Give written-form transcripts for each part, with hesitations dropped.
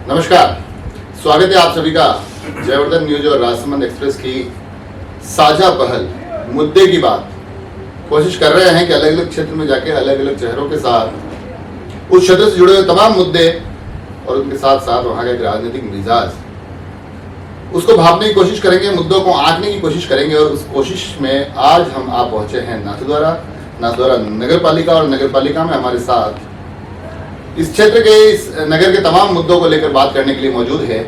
नमस्कार, स्वागत है आप सभी का जयवर्धन न्यूज और राजसमंद एक्सप्रेस की साझा पहल मुद्दे की बात। कोशिश कर रहे हैं कि अलग अलग क्षेत्र में जाके अलग अलग चेहरों के साथ उस क्षेत्र से जुड़े हुए तमाम मुद्दे और उनके साथ साथ वहाँ का एक राजनीतिक मिजाज उसको भापने की कोशिश करेंगे, मुद्दों को आंकने की कोशिश करेंगे। और उस कोशिश में आज हम आप पहुंचे हैं नाथद्वारा नगर पालिका, और नगर पालिका में हमारे साथ इस क्षेत्र के, इस नगर के तमाम मुद्दों को लेकर बात करने के लिए मौजूद है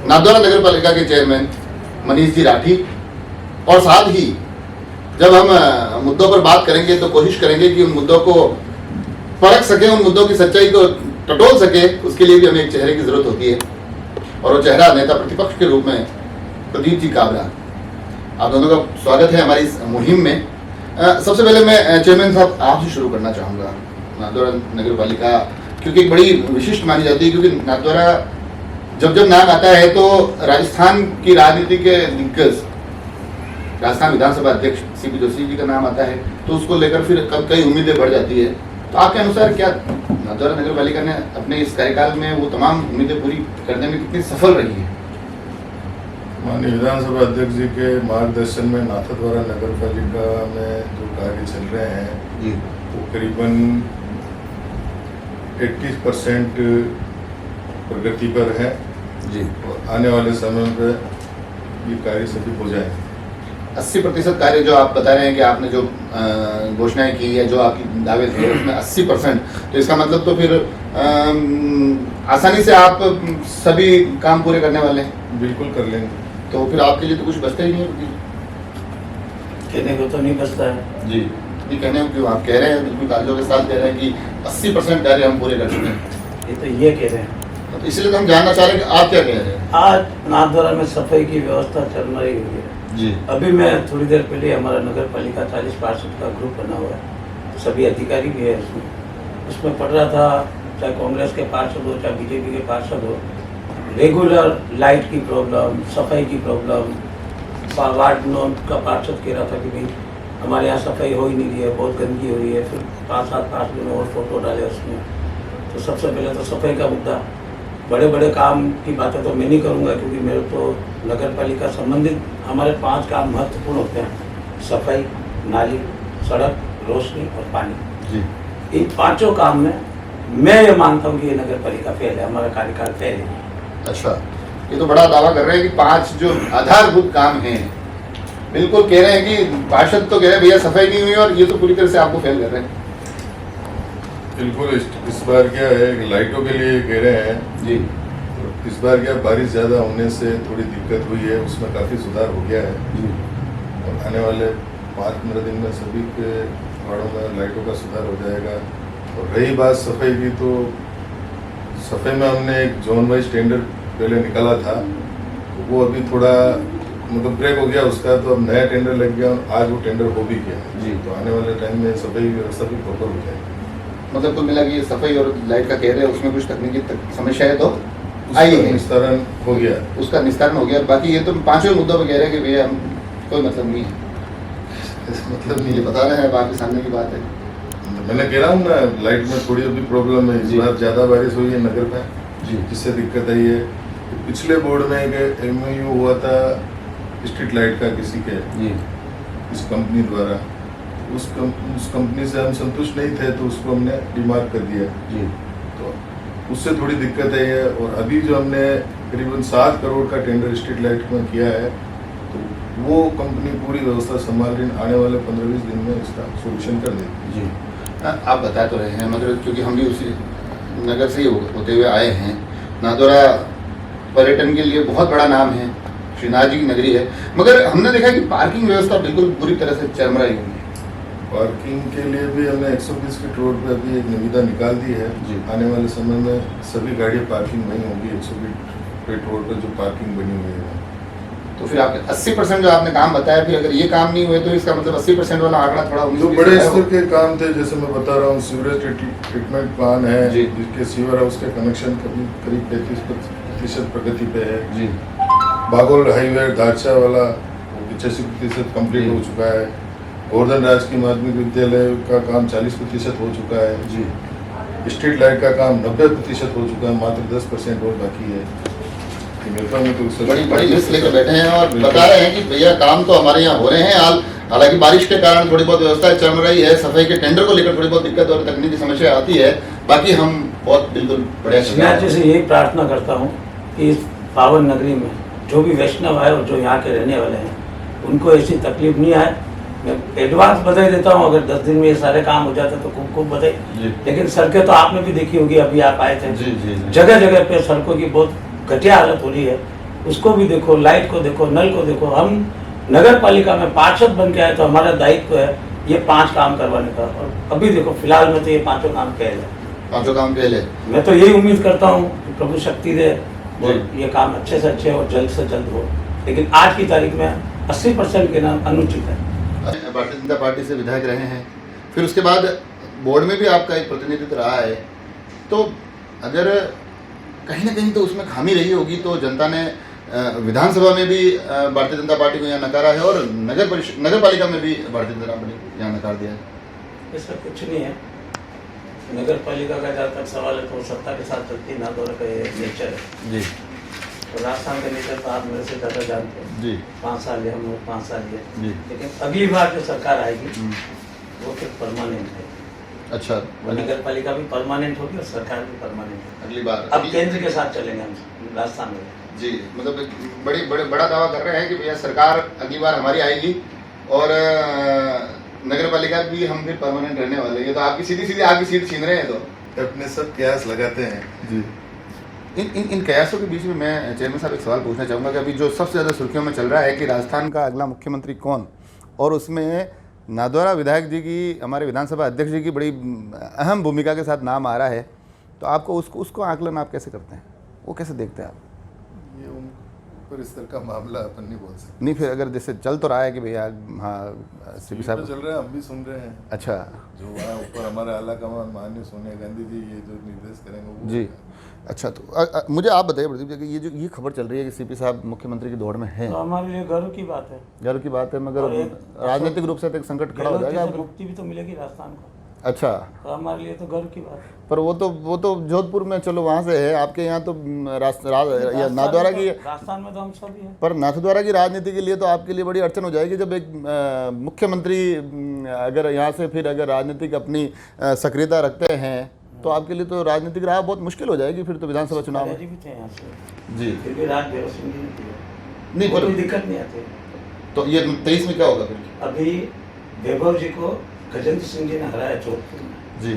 नाथद्वारा नगर पालिका के चेयरमैन मनीष जी राठी। और साथ ही जब हम मुद्दों पर बात करेंगे तो कोशिश करेंगे कि उन मुद्दों को परख सके, उन मुद्दों की सच्चाई को टटोल सके। उसके लिए भी हमें एक चेहरे की जरूरत होती है, और वो चेहरा नेता प्रतिपक्ष के रूप में प्रदीप जी काबरा। आप दोनों का स्वागत है हमारी इस मुहिम में। सबसे पहले मैं चेयरमैन साहब आपसे शुरू करना चाहूँगा। नाथद्वारा नगर पालिका क्योंकि एक बड़ी विशिष्ट मानी जाती है, क्योंकि नाथद्वारा जब जब नाम आता है तो राजस्थान की राजनीति के दिग्गज, राजस्थान विधानसभा अध्यक्ष सीपी जोशी जी का नाम आता है, तो उसको लेकर फिर कई उम्मीदें बढ़ जाती है। तो आपके अनुसार क्या नाथद्वारा नगर पालिका ने अपने इस कार्यकाल में वो तमाम उम्मीदें पूरी करने में कितनी सफल रही है? माननीय विधानसभा अध्यक्ष जी के मार्गदर्शन में नाथद्वारा नगर पालिका में जो कार्य चल रहे हैं जी, वो करीबन 80% प्रगति पर है जी, और आने वाले समय में ये कार्य सभी हो जाएंगे। 80% कार्य जो आप बता रहे हैं कि आपने जो घोषणाएं की है, जो आपकी दावे थे उसमें 80%, तो इसका मतलब तो फिर आसानी से आप सभी काम पूरे करने वाले हैं? बिल्कुल कर लेंगे। तो फिर आपके लिए तो कुछ बचता ही नहीं है। कहने को तो नहीं बचता है जी, नहीं कहने को क्यों? आप कह रहे हैं, बिल्कुल कागजों के साथ कह रहे हैं कि 80% कार्य हम पूरे कर चुके हैं। ये तो ये कह रहे हैं। तो इसलिए तो हम जानना चाह रहे हैं कि आप क्या कह रहे हैं। आज नाथद्वारा में सफाई की व्यवस्था चल रही है जी, अभी मैं थोड़ी देर पहले हमारा नगर पालिका 40 पार्षद का ग्रुप बना हुआ है, तो सभी अधिकारी भी है उसमें पढ़ रहा था, चाहे कांग्रेस के पार्षद हो चाहे बीजेपी के पार्षद हो, रेगुलर लाइट की प्रॉब्लम, सफाई की प्रॉब्लम। वार्ड नॉन का पार्षद कह रहा था कि भाई हमारे यहाँ सफाई हो ही नहीं रही है, बहुत गंदगी हो रही है। फिर 5-7 पार्षदों ने और फोटो डाले उसमें। तो सबसे पहले तो सफाई का मुद्दा, बड़े बड़े काम की बातें तो मैं नहीं करूँगा, क्योंकि मेरे तो नगर पालिका संबंधित हमारे 5 काम महत्वपूर्ण होते हैं: सफाई, नाली, सड़क, रोशनी और पानी। जी, इन 5 काम में मैं ये मानता हूँ कि ये नगर पालिका फेल है, हमारा कार्यकाल फेल है। अच्छा, ये तो बड़ा दावा कर रहे हैं कि 5 जो आधारभूत काम हैं, बिल्कुल कह रहे हैं कि पार्षद तो कह रहे हैं भैया सफाई नहीं हुई, और ये तो पूरी तरह से आपको फेल कर रहे हैं। बिल्कुल इस बार क्या है, लाइटों के लिए कह रहे हैं जी, तो इस बार क्या बारिश ज़्यादा होने से थोड़ी दिक्कत हुई है, उसमें काफ़ी सुधार हो गया है। जी, और आने वाले 5-15 दिन में सभी के वार्डों में लाइटों का सुधार हो जाएगा। और रही बात सफाई की, तो सफाई में हमने एक जोन वाइज टेंडर पहले निकाला था, तो वो अभी थोड़ा मतलब ब्रेक हो गया उसका, तो अब नया टेंडर लग गया और आज वो टेंडर हो भी गया जी। तो आने वाले टाइम में सफाई व्यवस्था भी प्रॉपर हो जाएगी। मतलब कुल मिला कि सफाई और लाइट का कह रहे हैं उसमें कुछ तकनीकी समस्याएं तो आई उसका है, निस्तारण हो गया, उसका निस्तारण हो गया। बाकी ये तो 5 मुद्दों पर कह रहे हैं कि भैया हम कोई मतलब नहीं है, मतलब नहीं, ये बता रहे हैं, आपके सामने की बात है। मैंने कह रहा हूँ ना, लाइट में थोड़ी अभी प्रॉब्लम है। इस जी। बार ज़्यादा बारिश हुई है नगर में, जी, जिससे दिक्कत आई है। पिछले बोर्ड में एक MOU हुआ था स्ट्रीट लाइट का किसी के, जी, इस कंपनी द्वारा, उस कंपनी से हम संतुष्ट नहीं थे, तो उसको हमने डिमार्क कर दिया। जी, तो उससे थोड़ी दिक्कत आई है। और अभी जो हमने करीबन 7 करोड़ का टेंडर स्ट्रीट लाइट में किया है, तो वो कंपनी पूरी व्यवस्था संभाल रही, आने वाले 15-20 दिन में इसका सोल्यूशन कर देगी। जी। आप बता तो रहे हैं, मतलब क्योंकि हम भी उसी नगर से ही होते हुए आए हैं। नाथद्वारा पर्यटन के लिए बहुत बड़ा नाम है, श्रीनाथ जी की नगरी है, मगर हमने देखा कि पार्किंग व्यवस्था बिल्कुल बुरी तरह से चरमराई हुई है। पार्किंग के लिए भी हमने 120 फीट रोड पे अभी एक निविदा निकाल दी है। जी। आने वाले समय में सभी गाड़ियाँ पार्किंग वहीं होगी, 120 फीट रोड पर जो पार्किंग बनी हुई है। तो फिर आपके 80% जो आपने काम बताया, फिर अगर ये काम नहीं हुए तो इसका मतलब 80% वाला आंकड़ा थोड़ा जो बड़े स्तर के काम थे, जैसे मैं बता रहा हूँ, सीवरेज ट्रीटमेंट प्लान है, जी। जिसके सीवर हाउस के कनेक्शन करीब 35% प्रगति पे है। जी, बागोल हाईवे धारचा वाला 85% कंप्लीट जी। हो चुका है। गोवर्धन राजकीय माध्यमिक विद्यालय का काम 40% हो चुका है। जी, स्ट्रीट लाइट का काम 90% हो चुका है, मात्र 10% और बाकी है। कि मेरे में तो बड़ी बड़ी लिस्ट लेकर बैठे हैं और बता रहे हैं कि भैया काम तो हमारे यहाँ हो रहे हैं। हालांकि बारिश के कारण थोड़ी बहुत व्यवस्था चल रही है, सफाई के टेंडर को लेकर थोड़ी बहुत दिक्कत और तकनीकी समस्या आती है, बाकी हम बहुत बिल्कुल बढ़िया चल रहे मैं हैं। जैसे यही प्रार्थना करता हूँ कि इस पावन नगरी में जो भी वैष्णव है और जो यहाँ के रहने वाले हैं उनको ऐसी तकलीफ नहीं आए। मैं एडवांस बधाई देता हूँ, अगर 10 दिन में ये सारे काम हो जाते तो खूब खूब बधाई। जी। लेकिन सड़कें तो आपने भी देखी होगी, अभी आप आए थे, जी, जी, जी। जगह जगह पे सड़कों की बहुत घटिया हालत हो रही है। उसको भी देखो, लाइट को देखो, नल को देखो। हम नगर पालिका में पार्षद बन के आए तो हमारा दायित्व है ये 5 काम करवाने का, और अभी देखो फिलहाल में तो ये 5 काम किया है। 5 काम पहले मैं तो यही उम्मीद करता हूँ कि प्रभु शक्ति दे और जी। ये काम अच्छे से अच्छे और जल्द से जल्द हो। लेकिन आज की तारीख में 80% के नाम अनुचित है। भारतीय जनता पार्टी से विधायक रहे हैं, फिर उसके बाद बोर्ड में भी आपका एक प्रतिनिधित्व रहा है, तो अगर कहीं ना कहीं तो उसमें खामी रही होगी, तो जनता ने विधानसभा में भी भारतीय जनता पार्टी को यहाँ नकारा है और नगर पालिका में भी भारतीय जनता पार्टी को यहाँ नकार दिया है। इसका कुछ नहीं है। नगर पालिका का जहाँ तक सवाल है तो सत्ता के साथ चलती ना दौर का ये नेचर है। जी तो राजस्थान का नेचर तो आप मेरे से ज़्यादा जानते हैं। जी 5 साल है, हम लोग 5 साल है। जी। लेकिन अगली बार जो सरकार आएगी वो फिर परमानेंट है। अच्छा, वो नगर पालिका भी परमानेंट होगी और सरकार भी परमानेंट होगी। अगली बार अब केंद्र के साथ चलेंगे हम राजस्थान में। जी, मतलब बड़ा दावा कर रहे हैं कि भैया सरकार अगली बार हमारी आएगी और नगर पालिका भी हम फिर परमानेंट रहने वाले हैं। तो आपकी सीधी आपकी सीट छीन रहे हैं। तो अपने सब कयास लगाते हैं जी, इन कयासों के बीच में मैं चेयरमैन साहब एक सवाल पूछना चाहूँगा कि अभी जो सबसे ज़्यादा सुर्खियों में चल रहा है कि राजस्थान का अगला मुख्यमंत्री कौन, और उसमें नादौरा विधायक जी की, हमारे विधानसभा अध्यक्ष जी की बड़ी अहम भूमिका के साथ नाम आ रहा है, तो आपको उसको आकलन आप कैसे करते हैं, वो कैसे देखते हैं आप? ये उन पर इस तरह का मामला अपन नहीं बोल सकते। नहीं, फिर अगर जैसे चल तो रहा है कि भैया हाँ सीपी साहब चल रहा है, हम भी सुन रहे हैं। अच्छा जो वहाँ ऊपर हमारा आला कमान माननीय सोनिया गांधी जी ये जो निर्देश करेंगे वो जी। अच्छा, तो मुझे आप बताइए प्रदीप जी कि ये खबर चल रही है कि सीपी साहब मुख्यमंत्री की दौड़ में हैं, तो हमारे लिए गर्व की बात है। गर्व की बात है, मगर और एक राजनीतिक रूप से तो एक संकट खड़ा हो जाएगा आपको। मुक्ति भी तो मिलेगी राजस्थान को, अच्छा, तो हमारे लिए तो गर्व की बात है। पर वो तो जोधपुर में, चलो वहाँ से है, आपके यहाँ तो नाथद्वारा की, राजस्थान में तो हम सभी हैं। पर नाथद्वारा की राजनीति के लिए तो आपके लिए बड़ी अड़चन हो जाएगी जब एक मुख्यमंत्री अगर यहाँ से फिर अगर राजनीतिक अपनी सक्रियता रखते हैं तो आपके लिए तो राजनीतिक राह बहुत मुश्किल हो जाएगी फिर तो विधानसभा चुनाव में। भी थे यहाँ से जी, फिर भी राज भैरव सिंह जी ने किया, नहीं कोई पर दिक्कत नहीं आती। तो ये 23 में क्या होगा फिर? अभी वैभव जी को गजेंद्र सिंह जी ने हराया जोधपुर में, जी,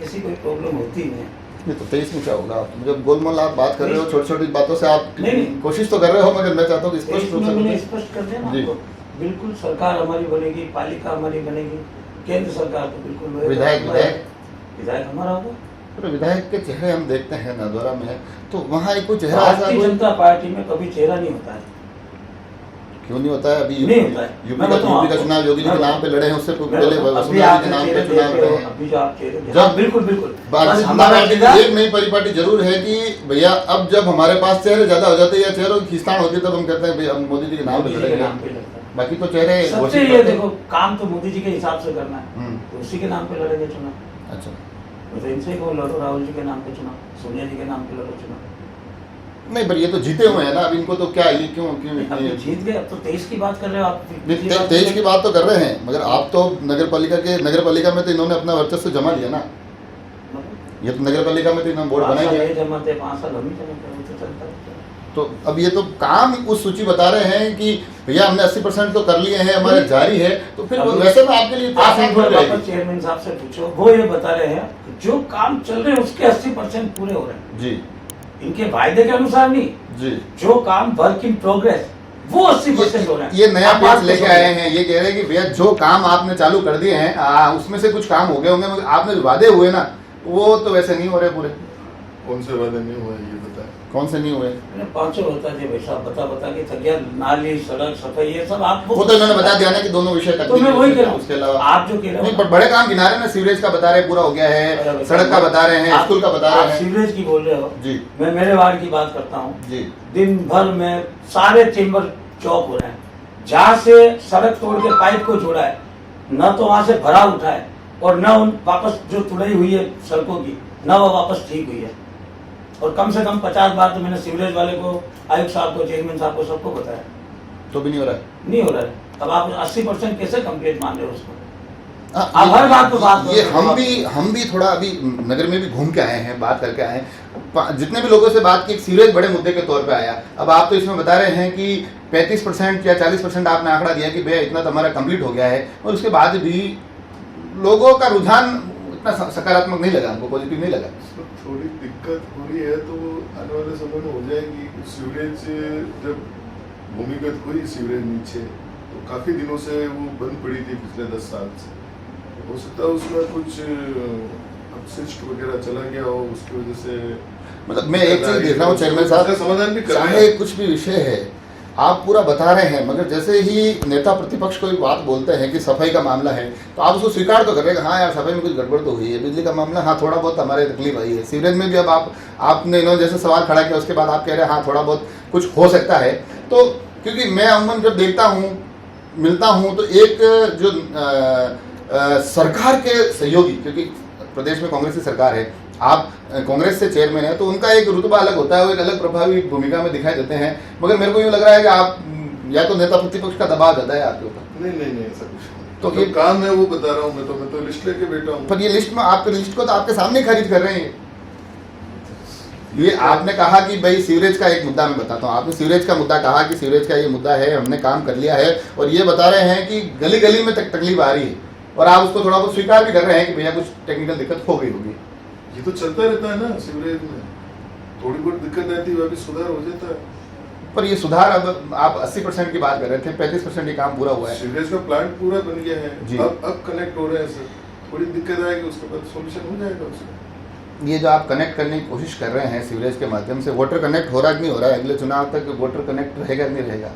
ऐसी कोई प्रॉब्लम होती ही नहीं। नहीं तो 23 में क्या होगा? आप जब गोलमोल आप बात कर रहे हो, छोटी छोटी बातों से आप नहीं। कोशिश तो कर रहे हो, मगर मैं चाहता हूँ कि स्पष्ट रूप से मैंने स्पष्ट कर दिया ना जी। आपको। बिल्कुल सरकार हमारी बनेगी, पालिका हमारी बनेगी, केंद्र सरकार तो बिल्कुल होएगा। विधायक हमारा होगा। तो विधायक के चेहरे हम देखते हैं नादौरा में, तो वहाँ एक कोई चेहरा ऐसा भारतीय जनता पार्टी में कभी चेहरा नहीं होता है। क्यों नहीं होता है? अभी नहीं होता है। यूपी का चुनाव योगी जी के नाम पे लड़े हैं, उससे पहले अभी वसुंधरा आप जी के नाम पे चेहरे चुनाव देख लड़े रहे हैं। हो, अभी जो आप चेहरे जब बिल्कुल बिल्कुल भारतीय जनता पार्टी की एक नई परिपाटी जरूर है कि भैया अब जब हमारे पास चेहरे ज्यादा हो जाते हैं या चेहरों की खींचतान होती है तब हम कहते हैं भैया हम मोदी जी के नाम पे लड़ेंगे। बाकी तो चेहरे सबसे घोषित ये करते हैं। देखो काम तो मोदी जी के हिसाब से करना है, तो उसी के नाम पे लड़ेंगे चुनाव। अच्छा, तो इनसे ही कहो लड़ो, राहुल जी के नाम पे चुनाव, सोनिया जी के नाम पे लड़ो चुनाव। नहीं पर ये तो जीते हुए हैं ना, अब इनको तो क्या ये क्यों अब इतनी तो जीत गए, अब तो 23 की बात कर रहे हो आप। 23 की बात तो कर रहे हैं, मगर आप तो नगर पालिका में तो इन्होंने अपना वर्चस्व जमा लिया ना। ये तो नगर पालिका में तो इन्होंने बोर्ड बनाई जमाते 5 साल हम ही जमाते, वो तो चलता रहता है। तो अब ये तो काम उस सूची बता रहे हैं कि भैया हमने 80% तो कर लिए हैं, हमारे जारी है, तो फिर वैसे में आपके लिए आप एक बार वापस चेयरमैन साहब से पूछो, वो ये बता रहे हैं जो काम चल रहे हैं उसके 80% पूरे हो रहे हैं जी, इनके वायदे के अनुसार नहीं जी। जो काम वर्क इन प्रोग्रेस वो 80% हो रहा है। ये नया आप बात पेज लेके आए हैं, ये कह रहे हैं कि भैया जो काम आपने चालू कर दिए हैं उसमें से कुछ काम हो गए होंगे, मगर आपने जो वादे हुए ना वो तो वैसे नहीं हो रहे पूरे। कौन से वादे नहीं हुए ये बताएं? कौन से नहीं हुए? मैंने 500 होता है भाई साहब, बता के थक गया। नाली सड़क सफाई ये सब आप वो तो इन्होंने बता दिया ना कि दोनों विषय तो मैं वही कह रहा हूँ, उसके अलावा आप जो कह रहे नहीं, हो पर बड़े काम गिना रहे हैं ना, सीवरेज का बता रहे हैं पूरा हो गया है, सड़क का बता रहे हैं, स्कूल का बता रहे हैं। सीवरेज की बोल रहे हो जी, मैं मेरे वार्ड की बात करता हूँ जी, दिन भर में सारे चेम्बर चौक हो रहे हैं, जहाँ से सड़क तोड़ के पाइप को जोड़ा है न तो वहां से भरा उठा है और न उन वापस जो तुड़ाई हुई है सड़कों की ना वो वापस ठीक हुई है। और कम से कम 50 बार तो मैंने सीवरेज वाले को, आयुक्त साहब को, चेयरमैन साहब को, सबको बताया, तो भी नहीं हो रहा है। नहीं हो रहा है। अब आप 80% कैसे कंप्लीट मान रहे हो उसको? हाँ, आप हर बात पे बात ये करो। हम भी थोड़ा अभी नगर में भी घूम के आए हैं, बात करके आए हैं, जितने भी लोगों से बात की, एक सीवरेज बड़े मुद्दे के तौर पे आया। अब आप तो इसमें बता रहे हैं कि 35% या 40% आपने आंकड़ा दिया कि भैया इतना तो हमारा कंप्लीट हो गया है, और उसके बाद भी लोगों का रुझान इतना सकारात्मक नहीं लगा, हमको पॉजिटिव नहीं लगा। इसमें थोड़ी दिक्कत हो रही है, तो आने वाले समय में हो जाएगी। सीवरेज जब भूमिगत हुई सीवरेज नीचे, तो काफ़ी दिनों से वो बंद पड़ी थी पिछले 10 साल से। हो सकता है उसमें कुछ अपशिष्ट वगैरह चला गया हो, उसकी वजह से। मतलब मैं एक चीज देख रहा हूँ चेयरमैन इसका साहब, समाधान भी कर रहे चाहे हैं। कुछ भी विषय है, आप पूरा बता रहे हैं, मगर जैसे ही नेता प्रतिपक्ष कोई बात बोलते हैं कि सफाई का मामला है, तो आप उसको स्वीकार तो कर रहे हैं, हाँ यार सफाई में कुछ गड़बड़ तो हुई है, बिजली का मामला हाँ थोड़ा बहुत हमारे तकलीफ आई है, सीवरेज में भी अब आपने इन्होंने जैसे सवाल खड़ा किया, उसके बाद आप कह रहे हैं हाँ थोड़ा बहुत कुछ हो सकता है। तो क्योंकि मैं अमूमन जब देखता हूँ, मिलता हूँ, तो एक जो सरकार के सहयोगी, क्योंकि प्रदेश में कांग्रेस की सरकार है, आप कांग्रेस से चेयरमैन है, तो उनका एक रुतबा अलग होता है, वो एक अलग प्रभावी भूमिका में दिखाई देते हैं। मगर मेरे को यूँ लग रहा है कि आप या तो नेता प्रतिपक्ष का दबाव ज़्यादा है आपके ऊपर। नहीं ऐसा कुछ नहीं। तो तो ये काम है वो बता रहा हूँ, मैं तो लिस्ट लेके बैठा हूँ। पर ये लिस्ट में आपके लिस्ट को तो आपके सामने ही खारिज कर रहे हैं। ये आपने कहा कि भाई सीवरेज का एक मुद्दा मैं बताता हूँ, आपने सीवरेज का मुद्दा कहा कि सीवरेज का ये मुद्दा है, हमने काम कर लिया है, और ये बता रहे हैं कि गली गली में तकलीफ आ रही है, और आप उसको थोड़ा बहुत स्वीकार भी कर रहे हैं कि भैया कुछ टेक्निकल दिक्कत हो गई होगी। ये तो चलता रहता है ना, सीवरेज में थोड़ी बहुत दिक्कत आती है, वापिस सुधार हो जाता है। पर ये सुधार, अब आप 80% की बात कर रहे थे, 35% ये काम पूरा हुआ है। सीवरेज का प्लांट पूरा बन गया जी। है, अब कनेक्ट हो रहे हैं सर। थोड़ी दिक्कत आएगी, उसके बाद सोल्यूशन हो जाएगा उसका। ये जो आप कनेक्ट करने की कोशिश कर रहे हैं सीवरेज के माध्यम से, वाटर कनेक्ट हो रहा है कि नहीं हो रहा है? अगले चुनाव तक वाटर कनेक्ट रहेगा कि नहीं रहेगा?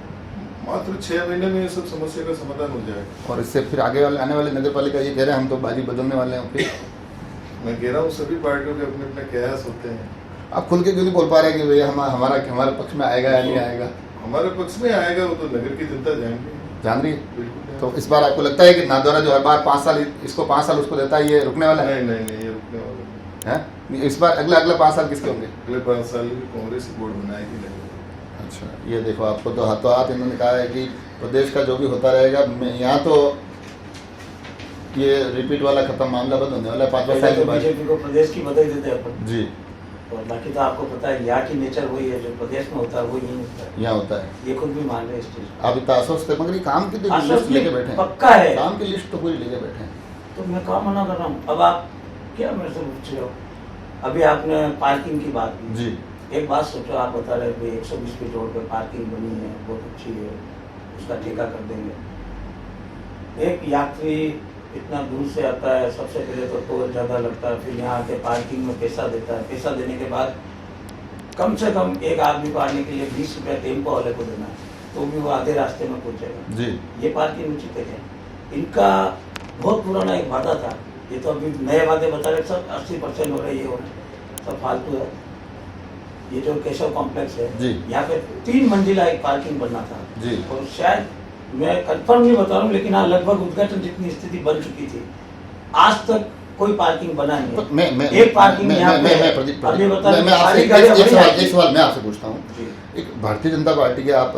मात्र 6 महीने में ये सब समस्या का समाधान हो जाएगा। और इससे फिर आगे वाले आने वाले नगर पालिका ये कह रहे हैं हम तो बाजी बदलने वाले हैं। फिर मैं कह रहा हूँ सभी पार्टियों के अपने अपने कयास होते हैं। आप खुल के क्यों नहीं बोल पा रहे कि भैया हमारे पक्ष में आएगा या नहीं आएगा? हमारे पक्ष में आएगा वो तो नगर की जनता जानेगी, जान रही है? बिल्कुल। तो इस बार आपको लगता है कि नाथद्वारा जो हर बार 5 साल इसको 5 साल उसको देता है, ये रुकने वाला है? नहीं ये रुकने वाला नहीं। हैं? इस बार अगला 5 साल किसके होंगे? अगले 5 साल में कांग्रेस ही बोर्ड बनाएगी नहीं। अच्छा, ये देखो, आपको तो हाथों हाथ इन्होंने कहा है कि प्रदेश का जो भी होता रहेगा, यहाँ तो ये रिपीट वाला खत्म, मामला बंद होने वाला है 5 साल के बाद। बीजेपी को प्रदेश की बधाई देते हैं अपन, जी, और बाकी तो आपको पता है यहाँ की नेचर वही है, जो प्रदेश में होता है वो यही होता है। यहाँ होता है। ये खुद भी मान रहे हैं इस चीज आप इतना आश्वस्त है, मगर ये काम की तो आश्वस्त लिस्ट लेके नहीं, बैठे हैं, पक्का है। काम की लिस्ट तो पूरी लेके बैठे हैं। तो मैं कहाँ मना कर रहा हूँ? अब आप क्या मेरे से पूछ रहे हो? अभी आपने पार्किंग की बात की। जी, एक बात सोचो, आप बता रहे हैं 120 फीट रोड पे पार्किंग बनी है, बहुत अच्छी है, उसका ठेका कर देंगे। एक यात्री इतना दूर से आता है, सबसे पहले तो टोल ज़्यादा लगता है, फिर यहाँ आके पार्किंग में पैसा देता है, पैसा देने के बाद कम से कम एक आदमी को आने के लिए 20 रुपया टेम्पो वाले को देना है, तो भी वो आधे रास्ते में पहुँचेगा। जी, ये पार्किंग उचित है? इनका बहुत पुराना एक वादा था, ये तो अभी नए वादे बता रहे सब 80% हो रहे, ये हो रहे, सब फालतू है। ये जो केशव कॉम्प्लेक्स है, जी। यहाँ पे 3 मंजिला एक पार्किंग बनना था, जी। और शायद मैं कंफर्म नहीं बता रहा हूँ, लेकिन हाँ लगभग उद्घाटन जितनी स्थिति बन चुकी थी, आज तक कोई पार्किंग बना नहीं तो है। एक पार्किंग यहाँ पे है। प्रदीप, अभी बता मैं आपसे सारी गाड़ियाँ वहीं एक आएंगी। सवाल मैं आपसे पूछता हूँ। जी। एक भारतीय जनता पार्टी के आप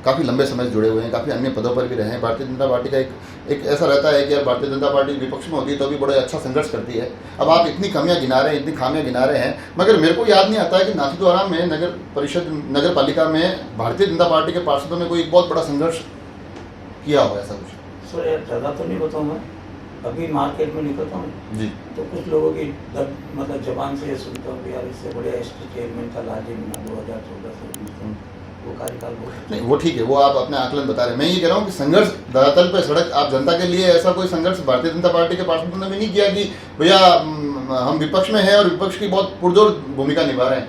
काफ़ी लंबे समय से जुड़े हुए हैं, काफ़ी अन्य पदों पर भी रहे हैं। भारतीय जनता पार्टी का एक ऐसा रहता है कि यार भारतीय जनता पार्टी विपक्ष में होती है तो भी बड़ा अच्छा संघर्ष करती है। अब आप इतनी कमियां गिना रहे हैं, इतनी खामियां गिना रहे हैं, मगर मेरे को याद नहीं आता है कि नाथद्वारा में नगर पालिका में भारतीय जनता पार्टी के पार्षदों ने कोई एक बहुत बड़ा संघर्ष किया हो, ऐसा कुछ? सर यार ज़्यादा तो नहीं बताऊँ मैं, अभी मार्केट में निकलता हूँ जी, तो कुछ लोगों की मतलब जबान से ये सुनता हूँ कि यार इससे बड़े एसटी चेयरमैन का लाजे मिला 2014 से 20 वो कार्यकाल बहुत नहीं वो ठीक है, वो आप अपने आकलन बता रहे हैं। मैं ये कह रहा हूँ कि संघर्ष धरातल पे सड़क आप जनता के लिए ऐसा कोई संघर्ष भारतीय जनता पार्टी के पार्षदों ने भी नहीं किया कि भैया हम विपक्ष में हैं और विपक्ष की बहुत पुरजोर भूमिका निभा रहे हैं।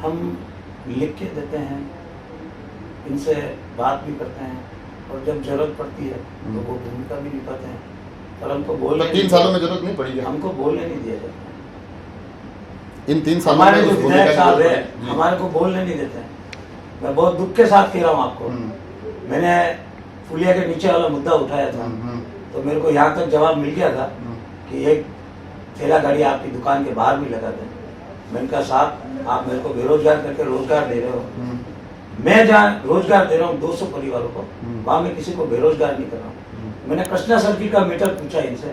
हम लिख के देते हैं, इनसे बात भी करते हैं, और जब जरूरत पड़ती है तो वो भूमिका भी निभाते हैं, पर हमको बोलने तो 3 सालों में जरूरत नहीं पड़ी है, हमको बोलने नहीं दिया जाता। इन 3 सालों हमारे में जो उस भूमिका विधायक की साहब जरूरत है पड़ी। जी। हमारे को बोलने नहीं देते हैं। मैं बहुत दुख के साथ कह रहा हूँ आपको, मैंने फुलिया के नीचे वाला मुद्दा उठाया था, तो मेरे को यहाँ तक जवाब मिल गया था कि एक ठेला गाड़ी आपकी दुकान के बाहर भी लगा दें। मैंने कहा साहब आप मेरे को बेरोजगार करके रोजगार दे रहे हो, मैं जहाँ रोजगार दे रहा हूँ 200 परिवारों को, वहाँ मैं किसी को बेरोजगार नहीं कर रहा हूँ। मैंने कृष्णा सर्किल का मीटर पूछा इनसे,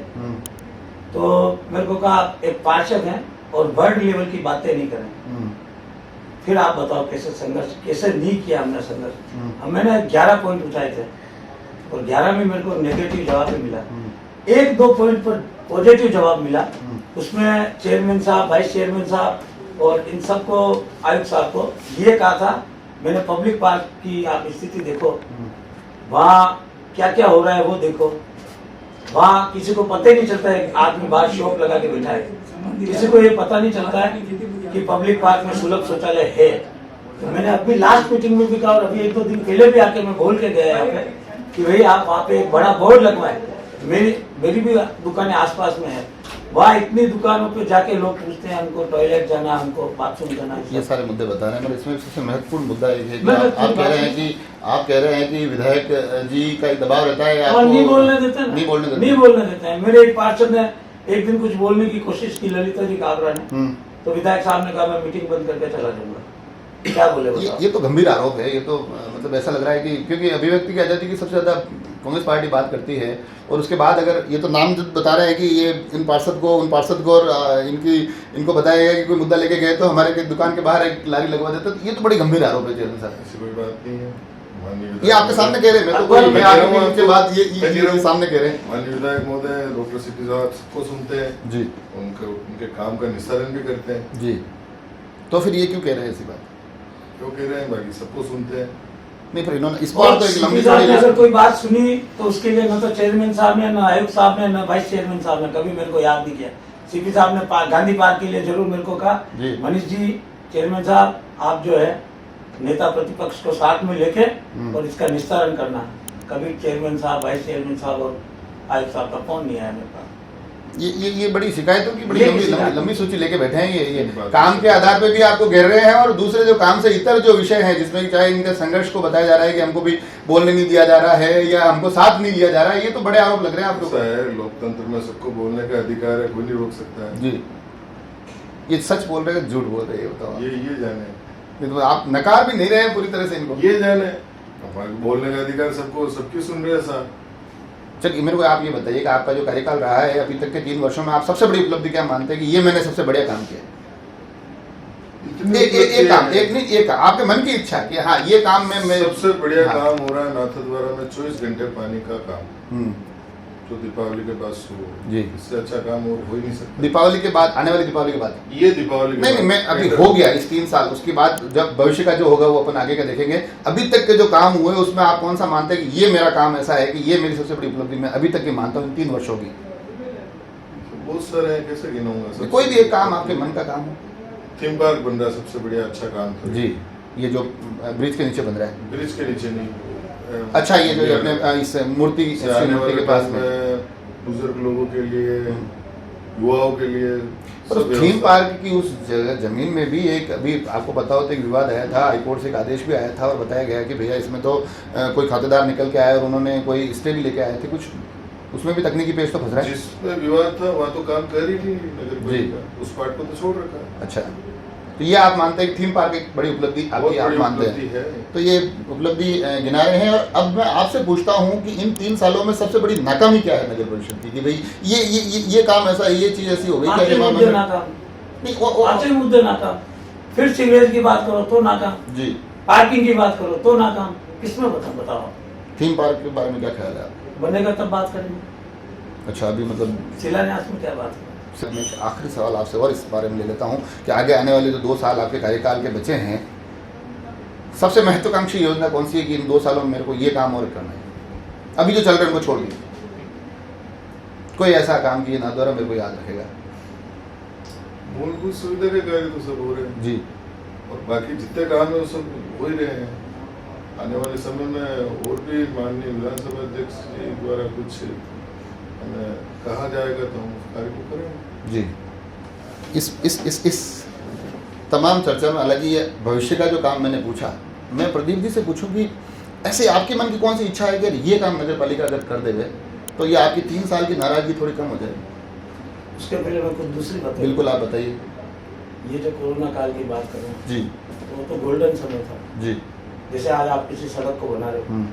तो मेरे को कहा एक पार्षद हैं और वर्ल्ड लेवल की बातें नहीं करें। फिर आप बताओ कैसे संघर्ष, कैसे नहीं किया हमने संघर्ष। अब मैंने 11 पॉइंट उठाए थे और 11 में मेरे को नेगेटिव जवाब भी मिला, 1-2 पॉइंट पर पॉजिटिव जवाब मिला। उसमें चेयरमैन साहब, वाइस चेयरमैन साहब और इन सबको, आयुक्त साहब को ये कहा था, मैंने पब्लिक पार्क की आप स्थिति देखो, वहाँ क्या क्या हो रहा है वो देखो, वहाँ किसी को पता ही नहीं चलता है आदमी बाहर शॉप लगा के बैठा है, किसी को ये पता नहीं चलता है कि पब्लिक पार्क में सुलभ शौचालय है। तो मैंने अभी लास्ट मीटिंग में भी कहा और अभी 1-2 दिन पहले भी आके मैं बोल के गया यहाँ पे कि भाई आप वहाँ पे एक बड़ा बोर्ड लगवाए। मेरी भी दुकानें आसपास में है, वहाँ इतनी दुकानों पे जाके लोग पूछते हैं उनको टॉयलेट जाना, उनको बाथरूम जाना। ये सारे मुद्दे बता रहे हैं, मगर इसमें सबसे महत्वपूर्ण मुद्दा एक है कि आप कह रहे हैं कि विधायक जी का एक दबाव रहता है, आपको नहीं बोलने देते हैं, नहीं बोलने देते हैं। मेरे एक पार्षद ने एक दिन कुछ बोलने की कोशिश की, ललिता जी काबरा ने, तो विधायक साहब ने कहा मैं मीटिंग बंद करके चला जाऊंगा। क्या बोले बताओ? ये तो गंभीर आरोप है। ये तो मतलब ऐसा लग रहा है कि क्योंकि अभिव्यक्ति की आजादी की सबसे ज्यादा कांग्रेस पार्टी बात करती है, और उसके बाद अगर ये तो नाम बता रहे हैं कि ये इन पार्षद को उन पार्षद को और इनको बताया गया कि कोई मुद्दा लेके गए तो हमारे दुकान के बाहर एक लारी लगवा देते, तो ये तो बड़ी गंभीर आरोप है चेयरमैन साहब। ऐसी कोई बात नहीं है, ये आपके सामने कह रहे हैं, मैं तो कोई मैं आपके बाद ये सामने कह रहे हैं। माननीय विधायक महोदय डॉक्टर सिटी साहब सबको सुनते हैं जी, उनके काम का निस्तारण भी करते हैं जी, तो फिर ये क्यों कह रहे हैं ऐसी बात? क्यों कह रहे हैं? बाकी सबको सुनते हैं। नहीं, पर इन्होंने इस बार तो एक लंबी अगर कोई बात सुनी तो उसके लिए न तो चेयरमैन साहब ने, न आयुक्त साहब ने, न वाइस चेयरमैन साहब ने कभी मेरे को याद नहीं किया। सीपी साहब ने गांधी पार्क के लिए जरूर मेरे को कहा, मनीष जी चेयरमैन साहब आप जो है नेता प्रतिपक्ष को साथ में लेके और इसका निस्तारण करना। कभी चेयरमैन साहब, वाइस चेयरमैन साहब और आयुक्त साहब का फोन नहीं आया मेरे पास। ये बड़ी शिकायतों की बड़ी लंबी सूची लेके बैठे हैं। ये काम के आधार पे भी आपको घेर रहे हैं, और दूसरे जो काम से इतर जो विषय हैं जिसमें चाहे इनके संघर्ष को बताया जा रहा है कि हमको भी बोलने नहीं दिया जा रहा है या हमको साथ नहीं लिया जा रहा है, ये तो बड़े आरोप लग रहे हैं आपको। लोकतंत्र में सबको बोलने का अधिकार है, कोई नहीं रोक सकता है। जी, ये सच बोल रहे हैं झूठ बोल रहे हैं बताओ? ये जाने, तो आप नकार भी नहीं रहे हैं पूरी तरह से इनको? ये जाने, बोलने का अधिकार सबको, सबकी सुन रहे हैं साहब। चलिए मेरे को आप ये बताइए कि आपका जो कार्यकाल रहा है अभी तक के 3 वर्षों में, आप सबसे बड़ी उपलब्धि क्या मानते हैं कि ये मैंने सबसे बढ़िया काम किया? एक काम आपके मन की इच्छा कि हाँ ये काम में मैं सबसे बढ़िया काम हो रहा है नाथद्वारा में 24 घंटे पानी का काम, जो दीपावली के बाद शुरू हो। जी, इससे अच्छा काम और हो ही नहीं सकता। दीपावली के बाद, आने वाली दीपावली के बाद, ये दीपावली नहीं, मैं अभी हो गया इस 3 साल, उसके बाद जब भविष्य का जो होगा वो अपन आगे का देखेंगे। अभी तक के जो काम हुए उसमें आप कौन सा मानते हैं कि ये मेरा काम ऐसा है कि ये मेरी सबसे बड़ी उपलब्धि मैं अभी तक की मानता हूँ 3 वर्षों की? बहुत सारे हैं, कैसे गिनाऊंगा? कोई भी एक काम आपके मन का काम हो। थीम पार्क बन रहा है, सबसे बढ़िया अच्छा काम था जी। ये जो ब्रिज के नीचे बन रहा है, ब्रिज के नीचे नहीं, अच्छा ये जो अपने इस मूर्ति के पास में बुजुर्ग लोगों के लिए, युवाओं के लिए। थीम पार्क की उस जगह जमीन में भी एक, अभी आपको पता होता है कि विवाद आया था, हाईकोर्ट से एक आदेश भी आया था और बताया गया कि भैया इसमें तो कोई खातेदार निकल के आए और उन्होंने कोई स्टे भी लेके आए थे, कुछ उसमें भी तकनीकी पेश तो फंस रहा है। जिसमें विवाद था वहाँ तो काम कर ही नहीं नगर पालिका, उस पार्ट को तो छोड़ रखा है। अच्छा, तो ये आप मानते हैं कि थीम पार्क एक बड़ी उपलब्धि आपकी, आप मानते हैं? तो ये उपलब्धि गिना रहे हैं। और अब मैं आपसे पूछता हूँ कि इन 3 सालों में सबसे बड़ी नाकामी क्या है नगर परिषद की, कि भाई ये काम ऐसा, ये चीज ऐसी हो गई क्या? मुद्दे नाकाम, फिर सीवरेज की बात करो तो नाकाम जी, पार्किंग की बात करो तो नाकाम। किसमें बताओ? थीम पार्क के बारे में क्या ख्याल है? बनेगा तब बात करेंगे। अच्छा, अभी मतलब शिलान्यास में क्या बात है? सर मैं एक आखिरी सवाल आपसे और इस बारे में ले लेता हूँ कि आगे आने वाले जो 2 साल आपके कार्यकाल के बचे हैं, सबसे महत्वाकांक्षी योजना कौन सी है कि इन 2 सालों में मेरे को ये काम और करना है? अभी जो चल रहे हैं उनको छोड़ दिए, कोई ऐसा काम किए नाथद्वारा मेरे को याद रखेगा। मूलभूत सुविधा के कार्य तो सब हो रहे हैं जी, और बाकी जितने काम है वो सब हो ही रहे हैं। आने वाले समय में और भी माननीय विधानसभा अध्यक्ष जी द्वारा कुछ हमें कहा जाएगा तो हम उस कार्य को करेंगे जी। इस तमाम चर्चा में, हालांकि ये भविष्य का जो काम मैंने पूछा, मैं प्रदीप जी से पूछूं कि ऐसे आपके मन की कौन सी इच्छा है कि ये काम नगर पालिका अगर कर देवे तो ये आपकी 3 साल की नाराजगी थोड़ी कम हो जाएगी? उसके पहले मैं कुछ दूसरी बात बिल्कुल आप बताइए। ये जो कोरोना काल की बात कर रहे हैं जी तो वो तो गोल्डन समय था। जी। जैसे आज आप किसी सड़क को बना रहे हो,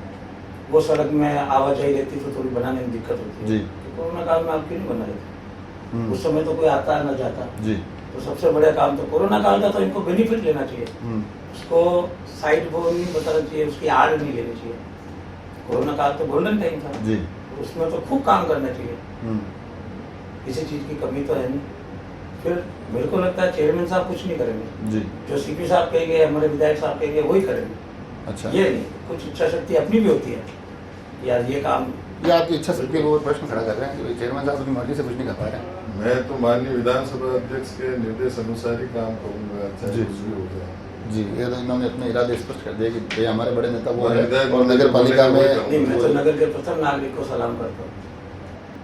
वो सड़क में आवाजाही रहती तो थोड़ी बनाने में दिक्कत होती है। जी। तो कोरोना काल में आप क्यों नहीं बना रहे थे? उस समय तो कोई आता है ना जाता। जी। तो सबसे बड़ा काम तो कोरोना काल का तो इनको बेनिफिट लेना चाहिए, उसको साइड वो नहीं बताना चाहिए, उसकी आड़ नहीं लेनी चाहिए। कोरोना काल तो गोल्डन टाइम था जी। उसमें तो खूब काम करना चाहिए, किसी चीज़ की कमी तो है नहीं। फिर मेरे को लगता है चेयरमैन साहब कुछ नहीं करेंगे, जी। जो सीपी साहब कहेंगे, हमारे विधायक साहब कहेंगे वही करेंगे। अच्छा, ये नहीं, कुछ इच्छा शक्ति अपनी भी होती है यार, ये काम ये आपकी इच्छा शक्ति के ऊपर प्रश्न खड़ा कर रहे हैं कि चेयरमैन साहब अपनी मर्जी से कुछ नहीं कर पा रहे हैं। मैं तो माननीय विधानसभा अध्यक्ष के निर्देश अनुसार ही काम करूंगा, चाहे जी। कुछ भी हो जाए। जी, ये तो इन्होंने अपने इरादे स्पष्ट कर दिए कि भाई हमारे बड़े नेता वो और है विधायक और नगर पालिका में नहीं। मैं तो नगर के प्रथम नागरिक को सलाम करता हूँ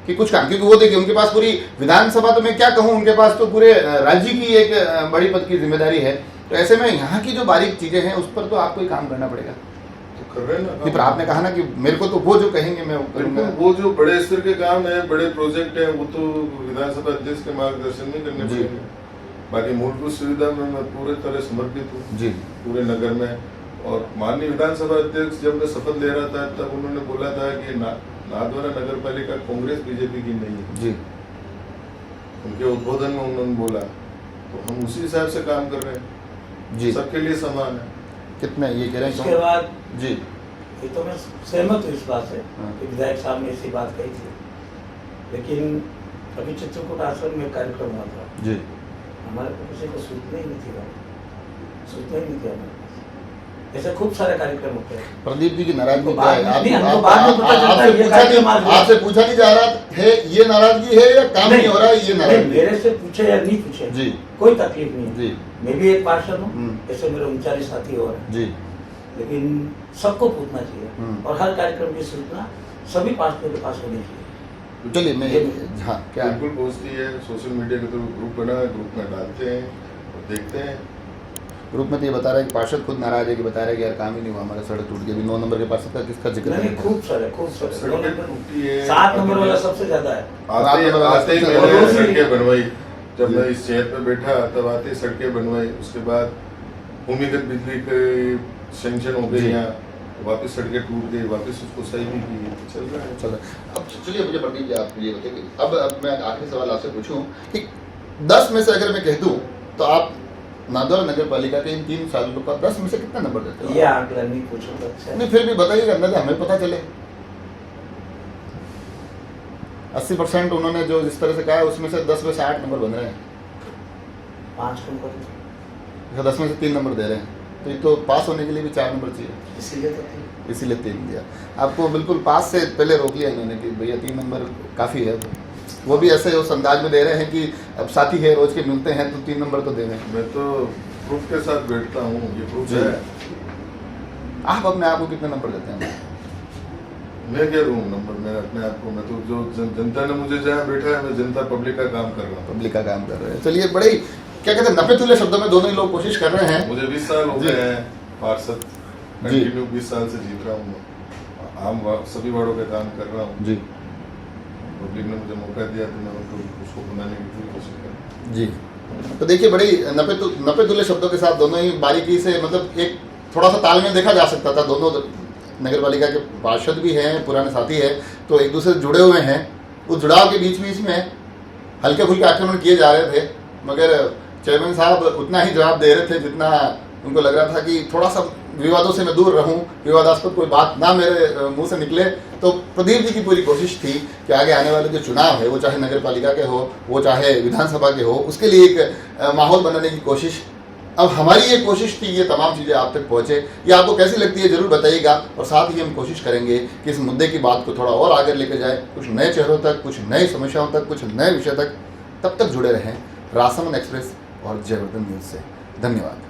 कि कुछ काम, क्योंकि वो देखिए उनके पास पूरी विधानसभा, तो मैं क्या कहूँ, उनके पास तो पूरे राज्य की एक बड़ी पद की जिम्मेदारी है। तो ऐसे में यहाँ की जो बारीक चीजें हैं उस पर तो आपको ही काम करना पड़ेगा। तो कर रहे हैं नहीं, पर ना। आपने कहा ना कि मेरे को तो वो जो कहेंगे मैं वो करूंगा। बिल्कुल, वो जो बड़े स्तर के काम है, बड़े प्रोजेक्ट है, वो तो विधानसभा अध्यक्ष के मार्गदर्शन में करने जी। पड़ेंगे। बाकी मूलभूत सुविधा में मैं पूरे तरह समर्पित हूँ जी। पूरे नगर में। और माननीय विधानसभा अध्यक्ष जब मैं शपथ ले रहा था तब उन्होंने बोला था कि नाथद्वारा नगर पालिका कांग्रेस बीजेपी की नहीं है। जी। उनके उद्बोधन में उन्होंने बोला, तो हम उसी हिसाब से काम कर रहे हैं। जी। सबके लिए समान है। कितने ये कह रहे हैं उसके क्यों? बाद जी। ये तो मैं सहमत हूँ इस बात से हाँ। कि विधायक साहब ने ऐसी बात कही थी, लेकिन अभी चित्रकूट आश्रम में एक कार्यक्रम हुआ था, जी। हमारे को किसी को सूचना ही नहीं थी, सूचना ही नहीं थी हमारे पास। ऐसे खूब सारे कार्यक्रम होते हैं। प्रदीप जी की नाराजगी हमको क्या है? बाद में- हमको बाद में पता चलता है ये कार्यक्रम आज हुआ। आपसे पूछा नहीं जा रहा है ये नाराजगी है या काम नहीं हो रहा है ये नहीं, नाराजगी? मेरे से पूछे या नहीं पूछे जी। कोई तकलीफ नहीं है। जी। मैं भी एक पार्षद हूँ, हम्म। ऐसे मेरे 39 साथी हो रहे हैं, जी। लेकिन सबको पूछना चाहिए हम्म। और हर कार्यक्रम की सूचना सभी पार्षदों के पास होनी चाहिए। चलिए मैं हाँ क्या बिल्कुल पहुँचती है, सोशल मीडिया के थ्रू ग्रुप बना है, ग्रुप में डालते हैं और देखते हैं। ग्रुप में तो ये बता रहा है कि पार्षद खुद नाराज है कि बता रहा है कि यार काम ही नहीं हुआ, हमारा सड़क टूट गई। अभी 9 नंबर के पार्षद का किसका जिक्र नहीं, करें? खूब सारे सड़कें टूटी है। 7 नंबर वाला सबसे ज्यादा है। आते ही सबसे मैंने ज्यादा। सड़कें बनवाई। जब जी। मैं इस चेयर पे बैठा तब आते ही सड़कें बनवाई। उसके बाद भूमिगत बिजली के सेंक्शन हो गई, जी। यहाँ वापस सड़कें टूट गई, वापस उसको सही भी की, चल रहा है। चलो अब चलिए मुझे प्रदीप जी आप ये बताइए, अब मैं आखिरी सवाल आपसे पूछूं कि 10 में से अगर मैं कह दूं तो आप नाथद्वारा नगर पालिका के इन 3 सालों का 10 में से कितना नंबर देते हो? ये आंकड़ा नहीं पूछूंगा, अच्छा नहीं फिर भी बताइए, अंदाजा हमें पता चले। 80% उन्होंने जो जिस तरह से कहा है उसमें से 10 में से 8 नंबर बन रहे हैं, 5 कम कर 10 में से 3 नंबर दे रहे हैं, तो ये तो पास होने के लिए भी 4 नंबर चाहिए, इसीलिए तो थी। इसीलिए 3 दिया। आपको बिल्कुल पास से पहले रोक लिया इन्होंने कि भैया 3 नंबर काफ़ी है। वो भी ऐसे उस अंदाज में दे रहे हैं कि अब साथी है रोज के मिलते हैं तो 3 नंबर तो दे दें। मैं तो प्रूफ के साथ बैठता हूँ, ये प्रूफ जी। है। आप अपने आप को कितने नंबर देते हैं? मैं क्या दूँ नंबर, मैं अपने आप को, मैं तो जो जनता ने मुझे जहाँ बैठा है, मैं जनता पब्लिक का काम कर रहा हूँ। पब्लिक का काम कर रहे हैं। चलिए बड़े क्या कहते हैं, नपे तुले शब्दों में दोनों ही लोग कोशिश कर रहे हैं। मुझे 20 साल हो जी। गए हैं पार्षद, जी। कंटिन्यू 20 साल से जीत रहा हूँ, आम सभी वार्डों का काम कर रहा हूँ। जी पब्लिक ने मुझे मौका दिया तो मैं उनको उसको बनाने की पूरी कोशिश कर रहा हूँ। जी। तो देखिए बड़ी नपे तुले शब्दों के साथ दोनों ही बारीकी से, मतलब एक थोड़ा सा तालमेल देखा जा सकता था। दोनों नगर पालिका के पार्षद भी हैं, पुराने साथी हैं, तो एक दूसरे से जुड़े हुए हैं। उस जुड़ाव के बीच में हल्के फुल्के आक्रमण किए जा रहे थे, मगर चेयरमैन साहब उतना ही जवाब दे रहे थे जितना उनको लग रहा था कि थोड़ा सा विवादों से मैं दूर रहूं, विवादास्पद कोई बात ना मेरे मुंह से निकले। तो प्रदीप जी की पूरी कोशिश थी कि आगे आने वाले जो चुनाव है, वो चाहे नगर पालिका के हो, वो चाहे विधानसभा के हो, उसके लिए एक माहौल बनाने की कोशिश। अब हमारी ये कोशिश थी, ये तमाम चीज़ें आप तक पहुँचे। ये आपको कैसी लगती है ज़रूर बताइएगा, और साथ ही हम कोशिश करेंगे कि इस मुद्दे की बात को थोड़ा और आगे लेकर जाए, कुछ नए चेहरों तक, कुछ नई समस्याओं तक, कुछ नए विषय तक। तब तक जुड़े रहें राजसमंद एक्सप्रेस और जयवर्धन न्यूज़ से। धन्यवाद।